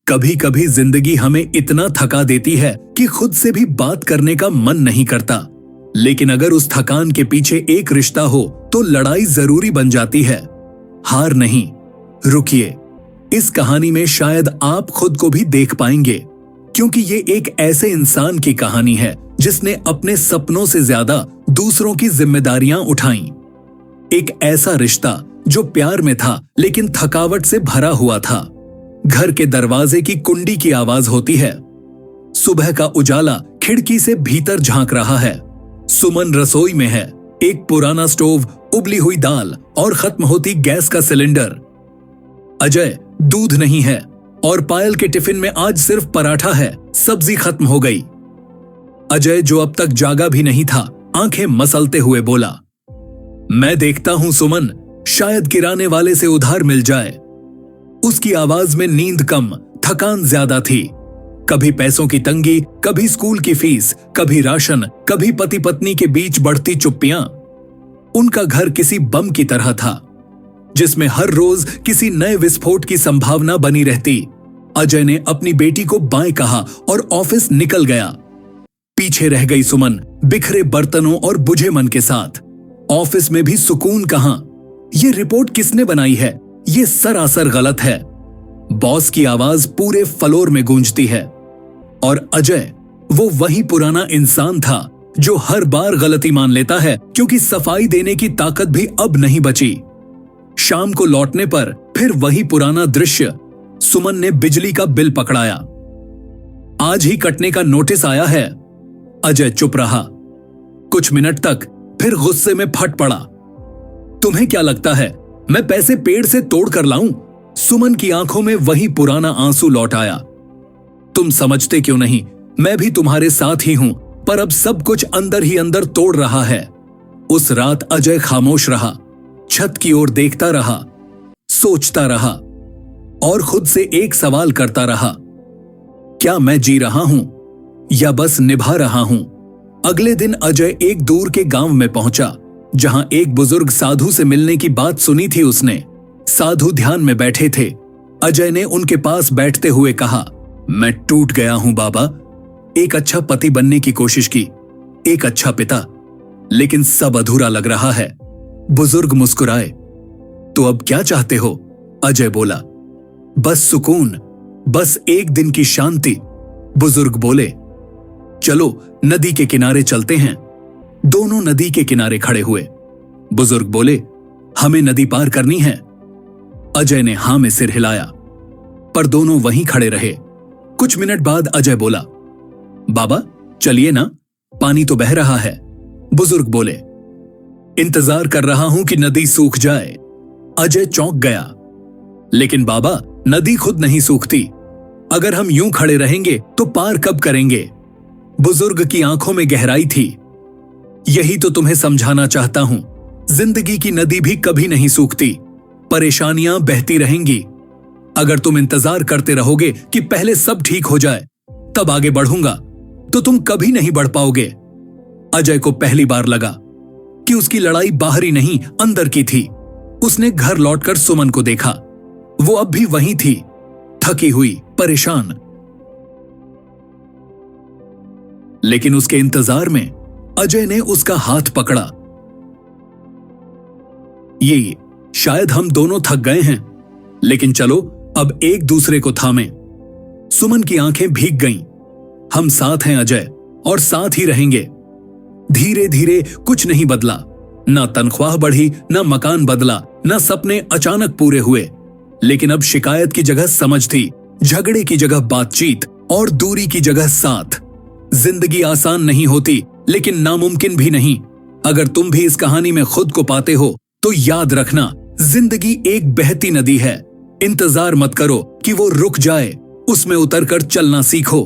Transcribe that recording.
कभी कभी जिंदगी हमें इतना थका देती है कि खुद से भी बात करने का मन नहीं करता, लेकिन अगर उस थकान के पीछे एक रिश्ता हो तो लड़ाई जरूरी बन जाती है। हार नहीं, रुकिए। इस कहानी में शायद आप खुद को भी देख पाएंगे, क्योंकि ये एक ऐसे इंसान की कहानी है जिसने अपने सपनों से ज्यादा दूसरों की जिम्मेदारियां उठाईं। एक ऐसा रिश्ता जो प्यार में था लेकिन थकावट से भरा हुआ था। घर के दरवाजे की कुंडी की आवाज होती है। सुबह का उजाला खिड़की से भीतर झांक रहा है। सुमन रसोई में है। एक पुराना स्टोव, उबली हुई दाल और खत्म होती गैस का सिलेंडर। अजय, दूध नहीं है और पायल के टिफिन में आज सिर्फ पराठा है, सब्जी खत्म हो गई। अजय, जो अब तक जागा भी नहीं था, आंखें मसलते हुए बोला, मैं देखता हूं सुमन, शायद किराने वाले से उधार मिल जाए। उसकी आवाज में नींद कम, थकान ज्यादा थी। कभी पैसों की तंगी, कभी स्कूल की फीस, कभी राशन, कभी पति पत्नी के बीच बढ़ती चुप्पियां। उनका घर किसी बम की तरह था, जिसमें हर रोज किसी नए विस्फोट की संभावना बनी रहती। अजय ने अपनी बेटी को बाय कहा और ऑफिस निकल गया। पीछे रह गई सुमन, बिखरे बर्तनों और बुझे मन के साथ। ऑफिस में भी सुकून कहां? ये रिपोर्ट किसने बनाई है? ये सरासर गलत है। बॉस की आवाज पूरे फ्लोर में गूंजती है। और अजय, वो वही पुराना इंसान था जो हर बार गलती मान लेता है, क्योंकि सफाई देने की ताकत भी अब नहीं बची। शाम को लौटने पर फिर वही पुराना दृश्य। सुमन ने बिजली का बिल पकड़ाया। आज ही कटने का नोटिस आया है। अजय चुप रहा कुछ मिनट तक, फिर गुस्से में फट पड़ा। तुम्हें क्या लगता है मैं पैसे पेड़ से तोड़ कर लाऊं? सुमन की आंखों में वही पुराना आंसू लौट आया। तुम समझते क्यों नहीं, मैं भी तुम्हारे साथ ही हूं, पर अब सब कुछ अंदर ही अंदर तोड़ रहा है। उस रात अजय खामोश रहा, छत की ओर देखता रहा, सोचता रहा और खुद से एक सवाल करता रहा, क्या मैं जी रहा हूं या बस निभा रहा हूं? अगले दिन अजय एक दूर के गांव में पहुंचा, जहां एक बुजुर्ग साधु से मिलने की बात सुनी थी उसने। साधु ध्यान में बैठे थे। अजय ने उनके पास बैठते हुए कहा, मैं टूट गया हूं बाबा। एक अच्छा पति बनने की कोशिश की, एक अच्छा पिता, लेकिन सब अधूरा लग रहा है। बुजुर्ग मुस्कुराए। तो अब क्या चाहते हो? अजय बोला, बस सुकून, बस एक दिन की शांति। बुजुर्ग बोले, चलो नदी के किनारे चलते हैं। दोनों नदी के किनारे खड़े हुए। बुजुर्ग बोले, हमें नदी पार करनी है। अजय ने हां में सिर हिलाया, पर दोनों वहीं खड़े रहे। कुछ मिनट बाद अजय बोला, बाबा चलिए ना, पानी तो बह रहा है। बुजुर्ग बोले, इंतजार कर रहा हूं कि नदी सूख जाए। अजय चौंक गया, लेकिन बाबा नदी खुद नहीं सूखती। अगर हम यूं खड़े रहेंगे तो पार कब करेंगे? बुजुर्ग की आंखों में गहराई थी। यही तो तुम्हें समझाना चाहता हूं, जिंदगी की नदी भी कभी नहीं सूखती, परेशानियां बहती रहेंगी। अगर तुम इंतजार करते रहोगे कि पहले सब ठीक हो जाए तब आगे बढ़ूंगा, तो तुम कभी नहीं बढ़ पाओगे। अजय को पहली बार लगा कि उसकी लड़ाई बाहरी नहीं, अंदर की थी। उसने घर लौटकर सुमन को देखा। वो अब भी वहीं थी, थकी हुई, परेशान। लेकिन उसके इंतजार में अजय ने उसका हाथ पकड़ा। ये शायद हम दोनों थक गए हैं, लेकिन चलो अब एक दूसरे को थामें। सुमन की आंखें भीग गईं। हम साथ हैं अजय, और साथ ही रहेंगे। धीरे धीरे कुछ नहीं बदला, ना तनख्वाह बढ़ी, ना मकान बदला, ना सपने अचानक पूरे हुए। लेकिन अब शिकायत की जगह समझ थी, झगड़े की जगह बातचीत और दूरी की जगह साथ। जिंदगी आसान नहीं होती, लेकिन नामुमकिन भी नहीं। अगर तुम भी इस कहानी में खुद को पाते हो तो याद रखना, जिंदगी एक बहती नदी है। इंतजार मत करो कि वो रुक जाए, उसमें उतरकर चलना सीखो।